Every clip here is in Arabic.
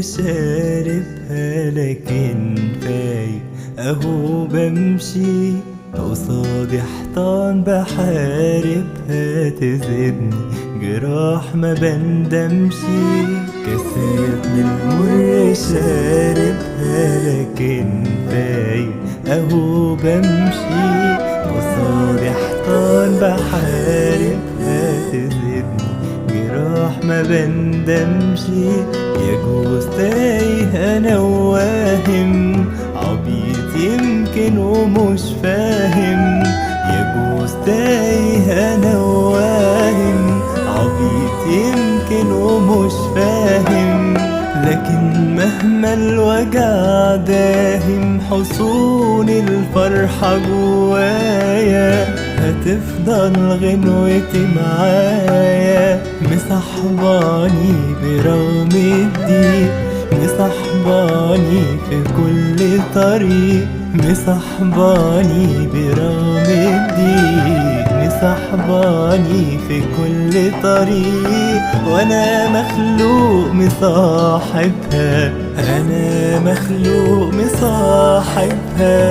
شاربها، لكن فايق اهو بمشي قصادي حيطان بحاربها، تزيدني جراح ما بندمشي. كاسات من المر شاربها، لكن فايق اهو بمشي قصادي حيطان بحاربها، تزيدني جراح ما بندمشي. يجوز تايه انا وواهم، عبيط يمكن ومش فاهم. يجوز تايه انا وواهم، عبيط يمكن ومش فاهم. لكن مهما الوجع داهم، حصون الفرحة جوايا هتفضل غنوتي معايا. مصاحباني برغم الضيق، مصاحباني في كل طريق، مصاحباني برغم الضيق، مصاحباني في كل طريق. وانا مخلوق مصاحبها، انا مخلوق مصاحبها.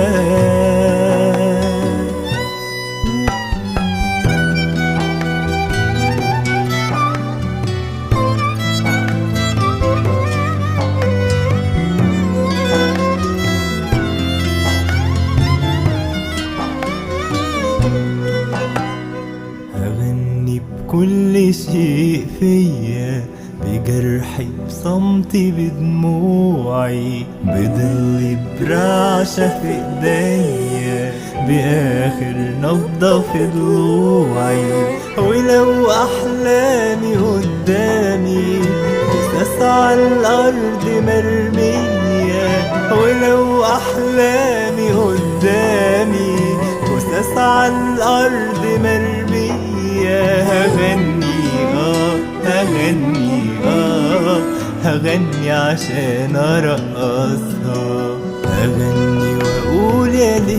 هغني بكل شيء فيا، بجرحي بصمتي بدموعي، بضلي برعشة في ايديا، بآخر نبضة في ضلوعي. ولو أحلامي قدامي أساس على الأرض مرمية، ولو أحلامي قدامي أساس على الأرض مرمية. هغني هغني هغني عشان أرقصها، هغني وأقول يا ليل